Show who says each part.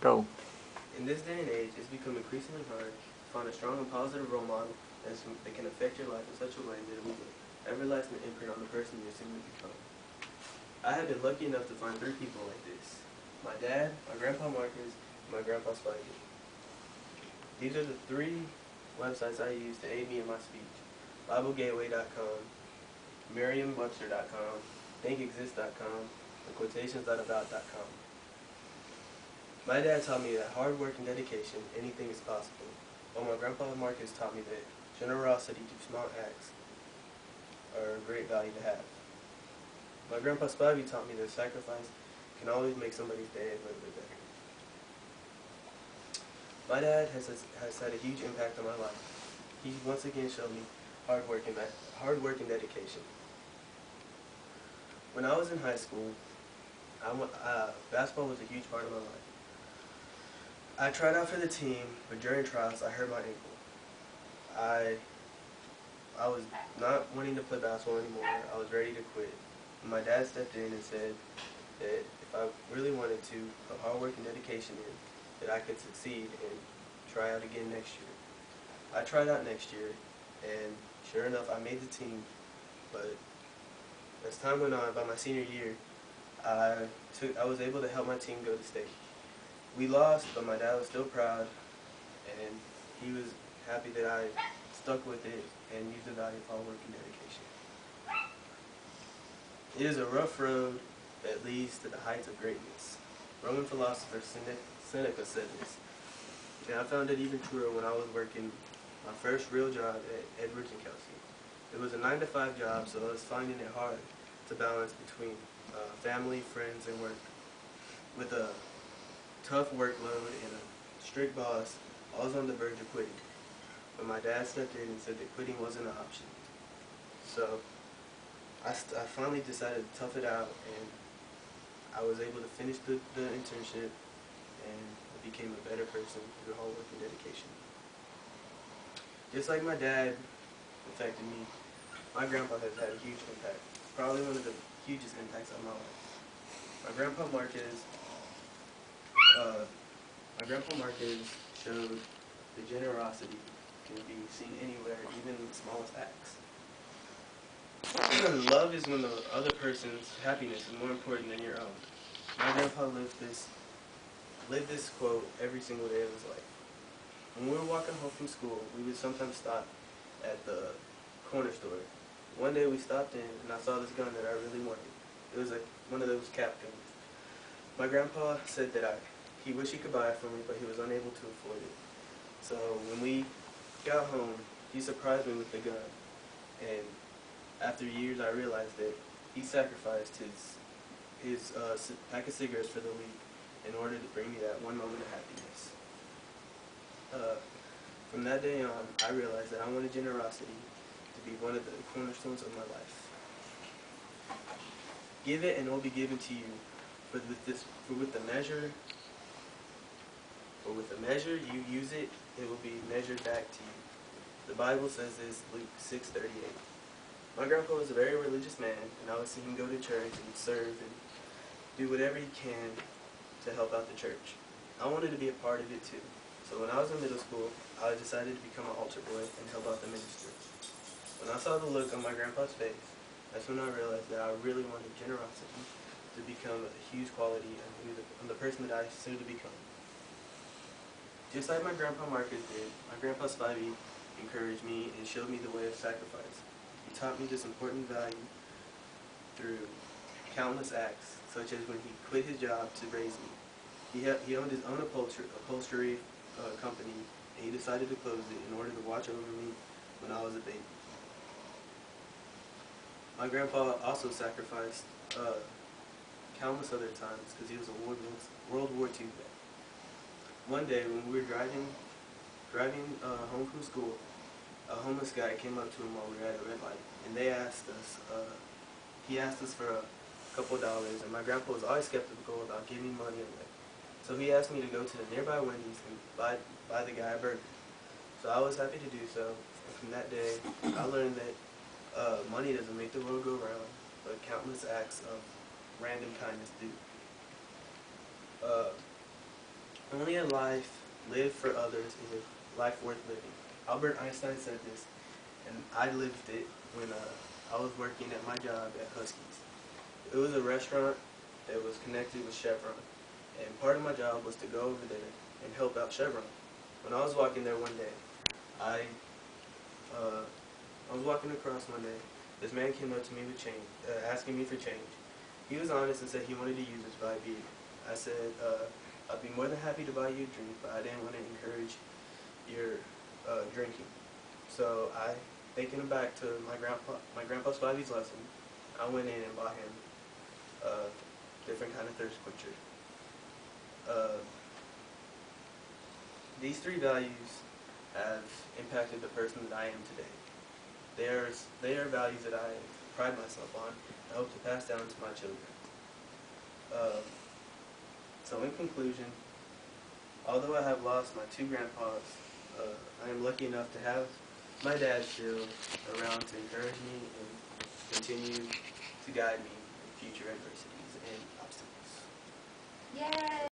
Speaker 1: Go.
Speaker 2: In this day and age, it's become increasingly hard to find a strong and positive role model that can affect your life in such a way that it will leave an everlasting imprint on the person you're soon to become. I have been lucky enough to find 3 people like this: my dad, my grandpa Marcus, and my grandpa Spivey. These are the 3 websites I use to aid me in my speech: BibleGateway.com, Merriam-Webster.com, ThinkExist.com, and Quotations.about.com. My dad taught me that hard work and dedication, anything is possible, while my grandpa Marcus taught me that generosity through small acts are a great value to have. My grandpa Spivey taught me that sacrifice can always make somebody's day a little bit better. My dad has had a huge impact on my life. He once again showed me hard work and dedication. When I was in high school, basketball was a huge part of my life. I tried out for the team, but during trials I hurt my ankle. I was not wanting to play basketball anymore. I was ready to quit. My dad stepped in and said that if I really wanted to put hard work and dedication in, that I could succeed and try out again next year. I tried out next year, and sure enough, I made the team. But as time went on, by my senior year, I was able to help my team go to state. We lost, but my dad was still proud, and he was happy that I stuck with it and used the value of hard work and dedication. It is a rough road that leads to the heights of greatness. Roman philosopher Seneca said this, and I found it even truer when I was working my first real job at Edwards and Kelsey. It was a 9-to-5 job, so I was finding it hard to balance between family, friends, and work. With a tough workload and a strict boss, I was on the verge of quitting. But my dad stepped in and said that quitting wasn't an option. So I finally decided to tough it out, and I was able to finish the internship, and I became a better person through hard work and dedication. Just like my dad affected me, my grandpa has had a huge impact. Probably one of the hugest impacts on my life. My grandpa Marcus showed the generosity can be seen anywhere, even in the smallest acts. Love is when the other person's happiness is more important than your own. My grandpa lived this quote every single day of his life. When we were walking home from school, we would sometimes stop at the corner store. One day we stopped in, and I saw this gun that I really wanted. It was one of those cap guns. My grandpa said that he wished he could buy it for me, but he was unable to afford it. So when we got home, he surprised me with the gun. And after years, I realized that he sacrificed his pack of cigarettes for the week in order to bring me that one moment of happiness. From that day on, I realized that I wanted generosity to be one of the cornerstones of my life. Give it, and it will be given to you. For with the measure you use it, it will be measured back to you. The Bible says this, Luke 6:38. My grandpa was a very religious man, and I would see him go to church and serve and do whatever he can to help out the church. I wanted to be a part of it too. So when I was in middle school, I decided to become an altar boy and help out the ministry. When I saw the look on my grandpa's face, that's when I realized that I really wanted generosity to become a huge quality and the person that I soon to become. Just like my grandpa Marcus did, my grandpa Spivey encouraged me and showed me the way of sacrifice. He taught me this important value through countless acts, such as when he quit his job to raise me. He owned his own upholstery company, and he decided to close it in order to watch over me when I was a baby. My grandpa also sacrificed countless other times because he was a World War II vet. One day when we were driving home from school, a homeless guy came up to him while we were at a red light, and he asked us for a couple dollars, and my grandpa was always skeptical about giving money away. So he asked me to go to the nearby Wendy's and buy the guy a burger. So I was happy to do so, and from that day, I learned that money doesn't make the world go round, but countless acts of random kindness do. Only a life lived for others is a life worth living. Albert Einstein said this, and I lived it when I was working at my job at Husky's. It was a restaurant that was connected with Chevron, and part of my job was to go over there and help out Chevron. When I was walking there one day, I I was walking across one day. This man came up to me with change, asking me for change. He was honest and said he wanted to use it to buy beer. I said, I'd be more than happy to buy you a drink, but I didn't want to encourage your drinking. So I, thinking back to my grandpa Spivey's lesson, I went in and bought him a different kind of thirst quencher. These three values have impacted the person that I am today. They are values that I pride myself on and hope to pass down to my children. So in conclusion, although I have lost my two grandpas, I am lucky enough to have my dad still around to encourage me and continue to guide me in future adversities and obstacles.
Speaker 1: Yay!